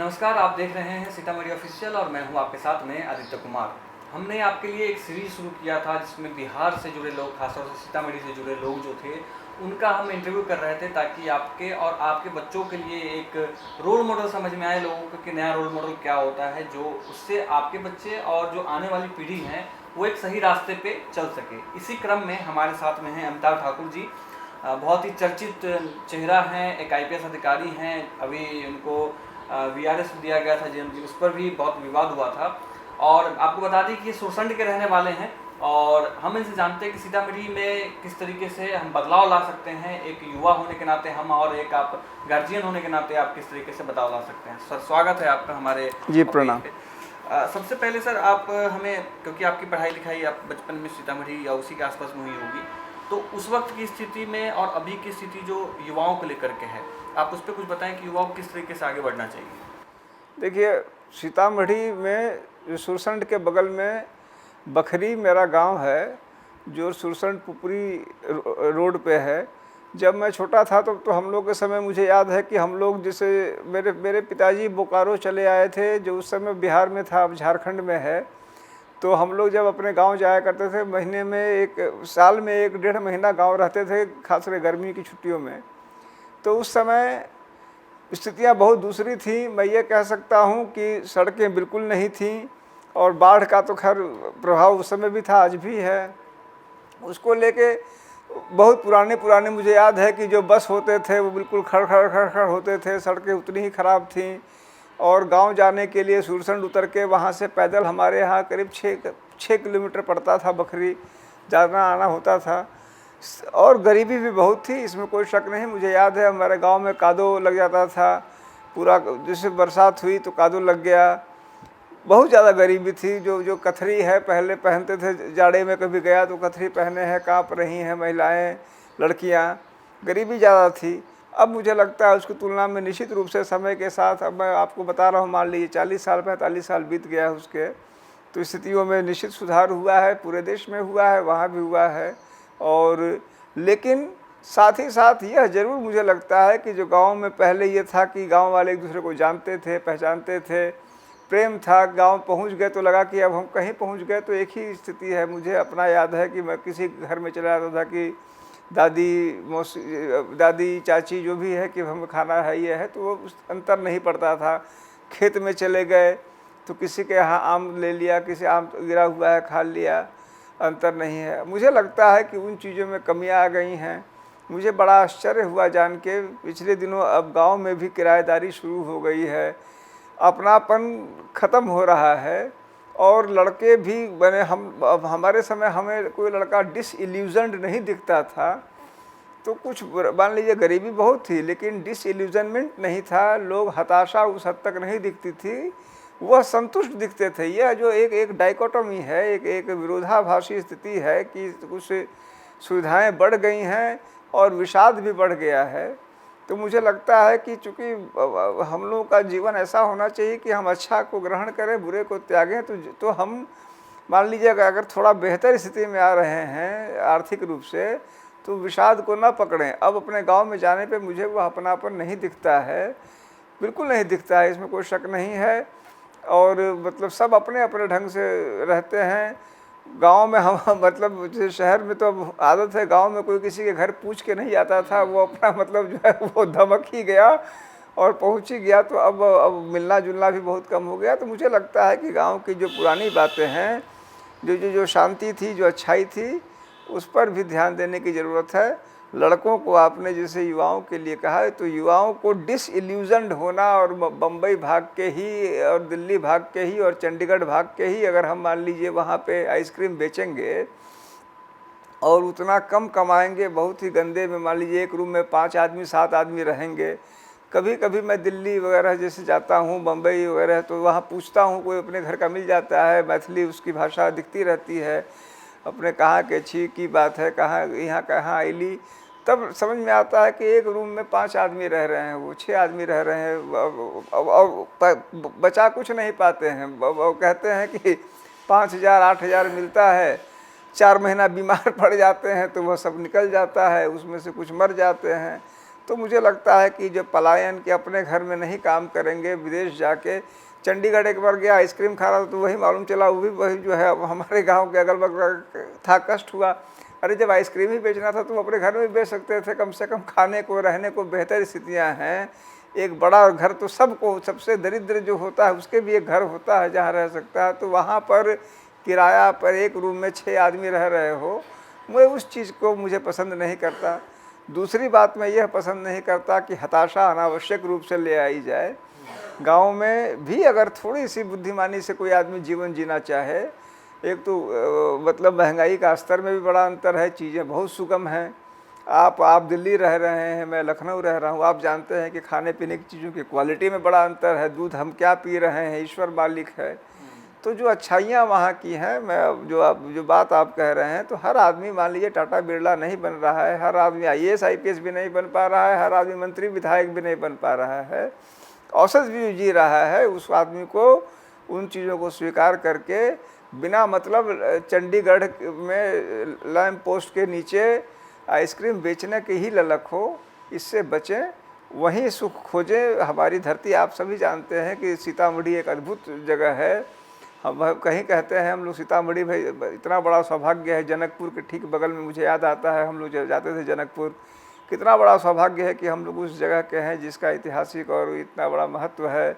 नमस्कार, आप देख रहे हैं सीतामढ़ी ऑफिशियल और मैं हूं आपके साथ में आदित्य कुमार। हमने आपके लिए एक सीरीज शुरू किया था जिसमें बिहार से जुड़े लोग, खासतौर से सीतामढ़ी से जुड़े लोग जो थे उनका हम इंटरव्यू कर रहे थे ताकि आपके और आपके बच्चों के लिए एक रोल मॉडल समझ में आए लोगों को कि नया रोल मॉडल क्या होता है, जो उससे आपके बच्चे और जो आने वाली पीढ़ी है वो एक सही रास्ते पे चल सके। इसी क्रम में हमारे साथ में हैं अमिताभ ठाकुर जी। बहुत ही चर्चित चेहरा हैं, एक आईपीएस अधिकारी हैं। अभी उनको वीआरएस दिया गया था जेएमजी, उस पर भी बहुत विवाद हुआ था। और आपको बता दें कि ये सुरसंड के रहने वाले हैं और हम इनसे जानते हैं कि सीतामढ़ी में किस तरीके से हम बदलाव ला सकते हैं। एक युवा होने के नाते हम और एक आप गार्जियन होने के नाते आप किस तरीके से बदलाव ला सकते हैं। सर, स्वागत है आपका हमारे जी। प्रणाम। सबसे पहले सर, आप हमें, क्योंकि आपकी पढ़ाई लिखाई आप बचपन में सीतामढ़ी या उसी के आसपास में हुई होगी, तो उस वक्त की स्थिति में और अभी की स्थिति जो युवाओं को लेकर के है, आप उस पर कुछ बताएं कि युवाओं को किस तरीके से आगे बढ़ना चाहिए। देखिए, सीतामढ़ी में जो सुरसंड के बगल में बखरी मेरा गांव है, जो सुरसंड पुपरी रोड पे है। जब मैं छोटा था तो हम लोग के समय मुझे याद है कि हम लोग जैसे मेरे पिताजी बोकारो चले आए थे, जो उस समय बिहार में था, अब झारखंड में है। तो हम लोग जब अपने गांव जाया करते थे, महीने में साल में 1-1.5 महीना गांव रहते थे, खासकर गर्मी की छुट्टियों में। तो उस समय स्थितियाँ बहुत दूसरी थी। मैं ये कह सकता हूँ कि सड़कें बिल्कुल नहीं थीं और बाढ़ का तो खैर प्रभाव उस समय भी था, आज भी है। उसको लेके बहुत पुराने मुझे याद है कि जो बस होते थे वो बिल्कुल खड़ होते थे, सड़कें उतनी ही ख़राब थीं। और गांव जाने के लिए सुरसंड उतर के वहाँ से पैदल हमारे यहाँ करीब 6 किलोमीटर पड़ता था, बखरी जाना आना होता था। और गरीबी भी बहुत थी, इसमें कोई शक नहीं। मुझे याद है हमारे गांव में कादो लग जाता था पूरा, जैसे बरसात हुई तो कादो लग गया। बहुत ज़्यादा गरीबी थी। जो कथरी है पहले पहनते थे, जाड़े में कभी गया तो कथरी पहने हैं, काँप रही हैं महिलाएं, लड़कियां। गरीबी ज़्यादा थी। अब मुझे लगता है उसकी तुलना में निश्चित रूप से समय के साथ, अब मैं आपको बता रहा हूँ, मान लीजिए 40 साल 45 साल बीत गया है उसके, तो स्थितियों में निश्चित सुधार हुआ है। पूरे देश में हुआ है, वहाँ भी हुआ है। और लेकिन साथ ही साथ यह ज़रूर मुझे लगता है कि जो गांव में पहले ये था कि गांव वाले एक दूसरे को जानते थे, पहचानते थे, प्रेम था। गांव पहुंच गए तो लगा कि अब हम कहीं पहुंच गए तो एक ही स्थिति है। मुझे अपना याद है कि मैं किसी घर में चला जाता था कि दादी चाची जो भी है कि हमें खाना है ये है, तो वो अंतर नहीं पड़ता था। खेत में चले गए तो किसी के यहाँ आम ले लिया, किसी आम गिरा हुआ है खा लिया, अंतर नहीं है। मुझे लगता है कि उन चीज़ों में कमियां आ गई हैं। मुझे बड़ा आश्चर्य हुआ जान के, पिछले दिनों अब गांव में भी किराएदारी शुरू हो गई है, अपनापन ख़त्म हो रहा है। और लड़के भी बने, अब हमारे समय हमें कोई लड़का डिसइल्यूजन्ड नहीं दिखता था। तो कुछ मान लीजिए गरीबी बहुत थी लेकिन डिसइल्यूजनमेंट नहीं था, लोग हताशा उस हद तक नहीं दिखती थी, वह संतुष्ट दिखते थे। यह जो एक डाइकोटोमी है, एक विरोधाभासी स्थिति है कि कुछ सुविधाएं बढ़ गई हैं और विषाद भी बढ़ गया है। तो मुझे लगता है कि चूँकि हम लोगों का जीवन ऐसा होना चाहिए कि हम अच्छा को ग्रहण करें, बुरे को त्यागें। तो हम मान लीजिए अगर थोड़ा बेहतर स्थिति में आ रहे हैं आर्थिक रूप से, तो विषाद को ना पकड़ें। अब अपने गांव में जाने पे मुझे वह अपनापन नहीं दिखता है, बिल्कुल नहीं दिखता है, इसमें कोई शक नहीं है। और मतलब सब अपने अपने ढंग से रहते हैं। गांव में हम मतलब शहर में तो अब आदत है, गांव में कोई किसी के घर पूछ के नहीं आता था, वो अपना मतलब जो है वो धमक ही गया और पहुंच ही गया। तो अब मिलना जुलना भी बहुत कम हो गया। तो मुझे लगता है कि गांव की जो पुरानी बातें हैं, जो शांति थी, जो अच्छाई थी, उस पर भी ध्यान देने की ज़रूरत है। लड़कों को आपने जैसे युवाओं के लिए कहा है, तो युवाओं को डिसइल्यूजन्ड होना और बम्बई भाग के ही और दिल्ली भाग के ही और चंडीगढ़ भाग के ही अगर हम मान लीजिए वहाँ पे आइसक्रीम बेचेंगे और उतना कम कमाएंगे, बहुत ही गंदे में, मान लीजिए एक रूम में 5 आदमी 7 आदमी रहेंगे। कभी कभी मैं दिल्ली वगैरह जैसे जाता हूँ, बम्बई वगैरह, तो वहाँ पूछता हूँ, कोई अपने घर का मिल जाता है, मैथिली उसकी भाषा दिखती रहती है, अपने कहाँ के छी की बात है, कहाँ यहाँ कहाँ आईली, तब समझ में आता है कि एक रूम में 5 आदमी रह रहे हैं, वो 6 आदमी रह रहे हैं और बचा कुछ नहीं पाते हैं। वो कहते हैं कि 5,000 8,000 मिलता है, 4 महीना बीमार पड़ जाते हैं तो वह सब निकल जाता है, उसमें से कुछ मर जाते हैं। तो मुझे लगता है कि जो पलायन के अपने घर में नहीं काम करेंगे, विदेश जाके, चंडीगढ़ एक बार गया आइसक्रीम खा रहा था तो वही मालूम चला वो भी वही जो है अब हमारे गांव के अगल बगल था। कष्ट हुआ, अरे जब आइसक्रीम ही बेचना था तो अपने घर में बेच सकते थे, कम से कम खाने को रहने को बेहतर स्थितियां हैं। एक बड़ा घर तो सबको, सबसे दरिद्र जो होता है उसके भी एक घर होता है जहाँ रह सकता है, तो वहाँ पर किराया पर एक रूम में 6 आदमी रह रहे हो, मैं उस चीज़ को मुझे पसंद नहीं करता। दूसरी बात मैं यह पसंद नहीं करता कि हताशा अनावश्यक रूप से ले आई जाए। गांव में भी अगर थोड़ी सी बुद्धिमानी से कोई आदमी जीवन जीना चाहे, एक तो मतलब महंगाई का स्तर में भी बड़ा अंतर है, चीज़ें बहुत सुगम हैं। आप दिल्ली रह रहे हैं, मैं लखनऊ रह रहा हूँ, आप जानते हैं कि खाने पीने की चीज़ों की क्वालिटी में बड़ा अंतर है। दूध हम क्या पी रहे हैं, ईश्वर मालिक है। तो जो अच्छाइयाँ वहाँ की हैं, मैं जो बात आप कह रहे हैं, तो हर आदमी मान लीजिए टाटा बिरला नहीं बन रहा है, हर आदमी IAS IPS भी नहीं बन पा रहा है, हर आदमी मंत्री विधायक भी नहीं बन पा रहा है, औसत भी जी रहा है। उस आदमी को उन चीज़ों को स्वीकार करके बिना मतलब चंडीगढ़ में लैंप पोस्ट के नीचे आइसक्रीम बेचने की ही ललक हो, इससे बचें, वहीं सुख खोजें। हमारी धरती आप सभी जानते हैं कि सीतामढ़ी एक अद्भुत जगह है। हम कहीं कहते हैं हम लोग सीतामढ़ी भाई इतना बड़ा सौभाग्य है, जनकपुर के ठीक बगल में, मुझे याद आता है हम लोग जब जाते थे जनकपुर, कितना बड़ा सौभाग्य है कि हम लोग उस जगह के हैं जिसका ऐतिहासिक और इतना बड़ा महत्व है,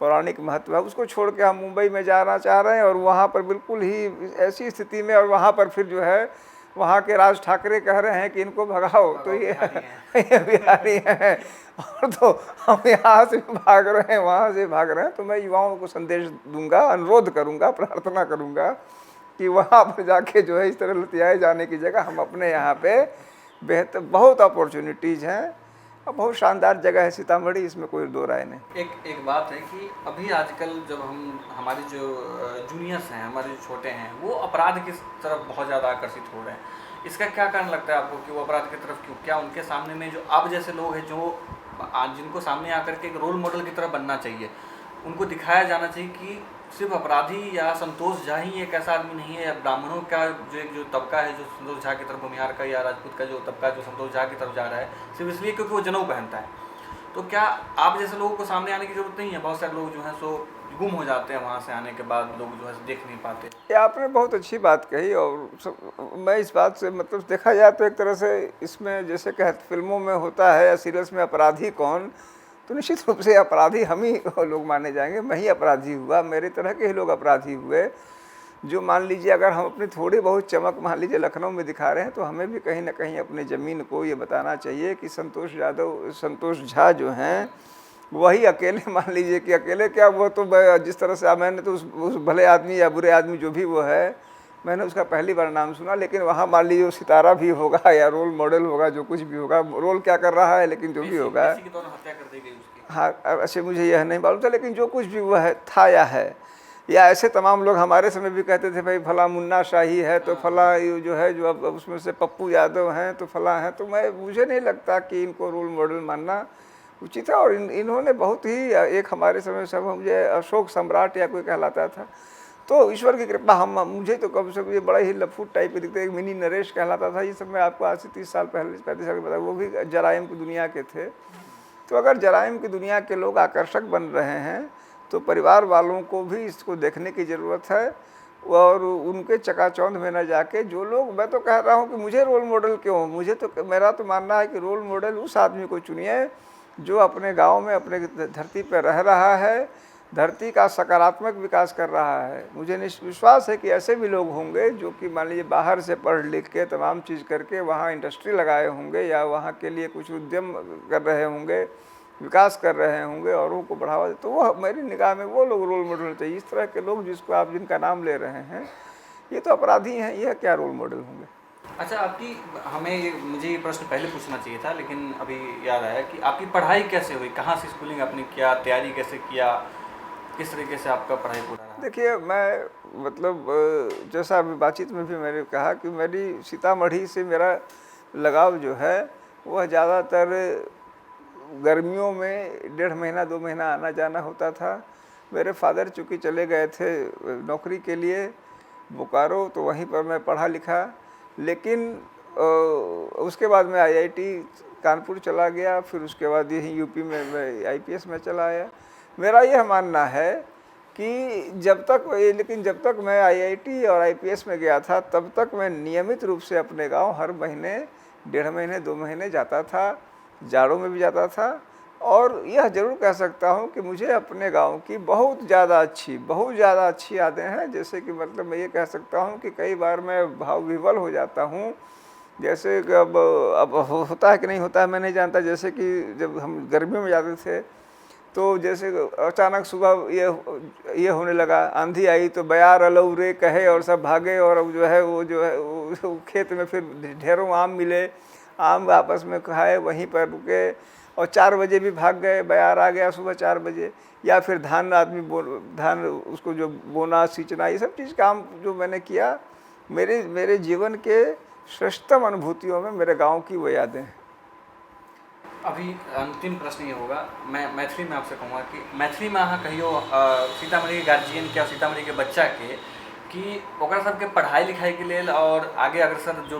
पौराणिक महत्व है। उसको छोड़ के हम मुंबई में जाना चाह रहे हैं और वहाँ पर बिल्कुल ही ऐसी स्थिति में, और वहाँ पर फिर जो है वहाँ के राज ठाकरे कह रहे हैं कि इनको भगाओ, तो ये बिहारी हैं और तो हम यहाँ से भाग रहे हैं, वहाँ से भाग रहे हैं। तो मैं युवाओं को संदेश दूंगा, अनुरोध करूंगा, प्रार्थना करूंगा कि वहाँ पर जाके जो है इस तरह लतियाए जाने की जगह हम अपने यहाँ पे बेहतर, बहुत अपॉर्चुनिटीज़ हैं और बहुत शानदार जगह है सीतामढ़ी, इसमें कोई दो राय नहीं। एक बात है कि अभी आजकल जब हमारे जो जूनियर्स हैं, हमारे जो छोटे हैं, वो अपराध की तरफ बहुत ज़्यादा आकर्षित हो रहे हैं। इसका क्या कारण लगता है आपको कि वो अपराध की तरफ क्यों? क्या उनके सामने में जो आप जैसे लोग हैं, जो जिनको सामने आकर के एक रोल मॉडल की तरह बनना चाहिए, उनको दिखाया जाना चाहिए कि सिर्फ अपराधी या संतोष झा ही एक ऐसा आदमी नहीं है, या ब्राह्मणों का जो तबका है जो संतोष झा की तरफ, भूमिहार का या राजपूत का जो तबका जो संतोष झा की तरफ जा रहा है सिर्फ इसलिए क्योंकि वो जनेऊ पहनता है। तो क्या आप जैसे लोगों को सामने आने की जरूरत नहीं है? बहुत सारे लोग जो हैं सो गुम हो जाते हैं, वहाँ से आने के बाद लोग जो है देख नहीं पाते। ये आपने बहुत अच्छी बात कही, और मैं इस बात से मतलब देखा जाए तो एक तरह से इसमें जैसे कह फिल्मों में होता है या सीरियल्स में अपराधी कौन, तो निश्चित रूप से अपराधी हम ही लोग माने जाएंगे। मैं ही अपराधी हुआ, मेरे तरह के ही लोग अपराधी हुए, जो मान लीजिए अगर हम अपनी थोड़ी बहुत चमक मान लीजिए लखनऊ में दिखा रहे हैं, तो हमें भी कहीं ना कहीं अपनी ज़मीन को ये बताना चाहिए कि संतोष झा जो हैं वही अकेले, मान लीजिए कि अकेले क्या, वो तो जिस तरह से मैंने तो उस भले आदमी या बुरे आदमी जो भी वो है, मैंने उसका पहली बार नाम सुना, लेकिन वहाँ मान लीजिए सितारा भी होगा या रोल मॉडल होगा, जो कुछ भी होगा, रोल क्या कर रहा है लेकिन जो भी होगा, हाँ अच्छा मुझे यह नहीं मालूम था, लेकिन जो कुछ भी वो है था या है, या ऐसे तमाम लोग हमारे समय भी कहते थे भाई फला मुन्ना शाही है तो फला जो है, जो अब उसमें से पप्पू यादव हैं तो फला हैं। तो मुझे नहीं लगता कि इनको रोल मॉडल मानना उचित है। और इन्होंने बहुत ही, एक हमारे समय सब मुझे अशोक सम्राट या कोई कहलाता था, तो ईश्वर की कृपा हम मुझे तो कम से कम ये बड़ा ही लफूट टाइप के दिखते, एक मिनी नरेश कहलाता था। ये सब मैं आपको आज से 30 साल पहले 35 साल बता, वो भी जराइम की दुनिया के थे। तो अगर जराइम की दुनिया के लोग आकर्षक बन रहे हैं तो परिवार वालों को भी इसको देखने की ज़रूरत है, और उनके चकाचौंध में न जाके जो लोग, मैं तो कह रहा हूँ कि मुझे रोल मॉडल क्यों, मुझे तो मेरा तो मानना है कि रोल मॉडल उस आदमी को चुनिए जो अपने गांव में अपने धरती पर रह रहा है, धरती का सकारात्मक विकास कर रहा है। मुझे विश्वास है कि ऐसे भी लोग होंगे जो कि मान लीजिए बाहर से पढ़ लिख के तमाम चीज़ करके वहाँ इंडस्ट्री लगाए होंगे या वहाँ के लिए कुछ उद्यम कर रहे होंगे, विकास कर रहे होंगे, औरों को बढ़ावा दे, तो वो मेरी निगाह में वो लोग रोल मॉडल चाहिए। इस तरह के लोग जिसको आप जिनका नाम ले रहे हैं ये तो अपराधी हैं, यह क्या रोल मॉडल होंगे? अच्छा, मुझे ये प्रश्न पहले पूछना चाहिए था, लेकिन अभी याद आया कि आपकी पढ़ाई कैसे हुई, कहाँ से स्कूलिंग आपने किया, तैयारी कैसे किया, किस तरीके से आपका पढ़ाई पूरा रहा? देखिए, मैं मतलब जैसा अभी बातचीत में भी मैंने कहा कि मेरी सीतामढ़ी से मेरा लगाव जो है वह ज़्यादातर गर्मियों में 1.5 महीना 2 महीना आना जाना होता था। मेरे फादर चूँकि चले गए थे नौकरी के लिए बोकारो, तो वहीं पर मैं पढ़ा लिखा, लेकिन उसके बाद मैं IIT कानपुर चला गया, फिर उसके बाद यहीं यूपी में मैं आईपीएस में चला आया। मेरा यह मानना है कि लेकिन जब तक मैं आईआईटी और आईपीएस में गया था तब तक मैं नियमित रूप से अपने गांव हर महीने, 1.5 महीने, 2 महीने जाता था, जाड़ों में भी जाता था। और यह ज़रूर कह सकता हूँ कि मुझे अपने गांव की बहुत ज़्यादा अच्छी यादें हैं। जैसे कि मतलब मैं ये कह सकता हूँ कि कई बार मैं भाव विह्वल हो जाता हूँ। जैसे कि अब होता है कि नहीं होता है मैं नहीं जानता। जैसे कि जब हम गर्मियों में जाते थे तो जैसे अचानक सुबह ये होने लगा, आंधी आई तो बयार अलऊ रे कहे और सब भागे, और अब वो खेत में फिर ढेरों आम मिले, आम आपस में खाए, वहीं पर रुके और 4 बजे भी भाग गए, बयार आ गया सुबह 4 बजे। या फिर धान धान उसको जो बोना, सींचना, ये सब चीज़ काम जो मैंने किया, मेरे जीवन के श्रेष्ठतम अनुभूतियों में मेरे गाँव की वो यादें हैं। अभी अंतिम प्रश्न ये होगा, मैं मैथिली में आपसे कहूँगा कि मैथिली में अहाँ कहियो सीतामढ़ी के गार्जियन के और सीतामढ़ी के बच्चा के कि ओकरा सबके पढ़ाई लिखाई के लेल और आगे अग्रसर जो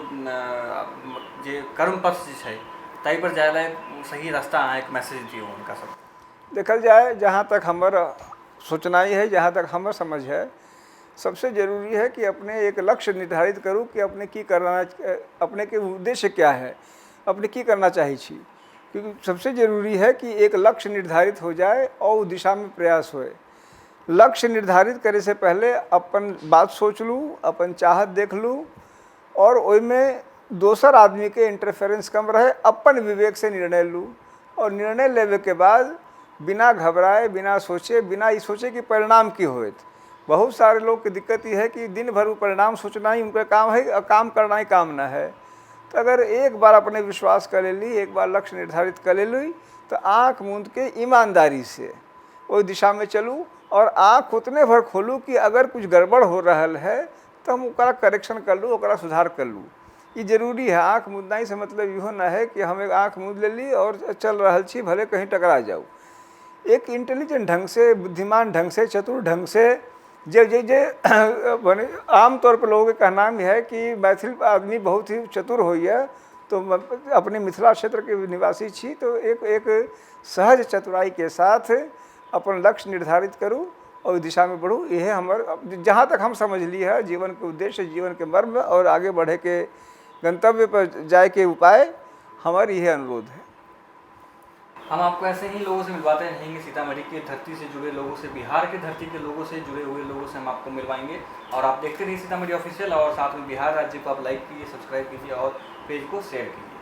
कर्म पथ है ताहि पर जाए ला सही रास्ता अहाँ एक मैसेज दियो उनका सब। देखल जाए, जहाँ तक हमारा सोचनाई है, जहाँ तक हमार समझ है, सबसे ज़रूरी है कि अपने एक लक्ष्य निर्धारित करूँ कि अपने की करना, अपने के उद्देश्य क्या है, अपने की करना चाहिए छी। क्योंकि सबसे ज़रूरी है कि एक लक्ष्य निर्धारित हो जाए और उस दिशा में प्रयास होए। लक्ष्य निर्धारित करे से पहले अपन बात सोच लूँ, अपन चाहत देख लूँ और ओइमें दोसर आदमी के इंटरफेरेंस कम रहे, अपन विवेक से निर्णय लूँ। और निर्णय लेवे के बाद बिना घबराए, बिना सोचे, बिना ये सोचे कि परिणाम की होत। बहुत सारे लोग की दिक्कत ये है कि दिन भर वो परिणाम सोचना ही उनका काम है और काम करना ही काम न है। तो अगर एक बार अपने विश्वास कर ली, एक बार लक्ष्य निर्धारित कर ली, तो आँख मूंद के ईमानदारी से वो दिशा में चलूँ और आँख उतने भर खोलूँ कि अगर कुछ गड़बड़ हो रहा है तो हम ओकरा करेक्शन कर लूँ, ओकरा सुधार कर लूँ। ये जरूरी है। आँख मूंदना ही से मतलब इहो ना है कि हम एक आँख मूंद ले ली और चल रहा छी, भले कहीं टकरा जाऊँ। एक इंटेलिजेंट ढंग से, बुद्धिमान ढंग से, चतुर ढंग से बने। आमतौर पर लोगों का कहना है कि मैथिल आदमी बहुत ही चतुर हो है, तो अपने मिथिला क्षेत्र के निवासी छी, तो एक सहज चतुराई के साथ अपन लक्ष्य निर्धारित करूँ और दिशा में बढ़ूँ। यह हमार, जहाँ तक हम समझ लिए है, जीवन के उद्देश्य, जीवन के मर्म और आगे बढ़े के गंतव्य पर जाए के उपाय, हमारी यह अनुरोध है। हम आपको ऐसे ही लोगों से मिलवाते रहेंगे, सीतामढ़ी की धरती से जुड़े लोगों से, बिहार की धरती के लोगों से जुड़े हुए लोगों से हम आपको मिलवाएंगे। और आप देखते रहिए सीतामढ़ी ऑफिशियल, और साथ में बिहार राज्य को आप लाइक कीजिए, सब्सक्राइब कीजिए और पेज को शेयर कीजिए।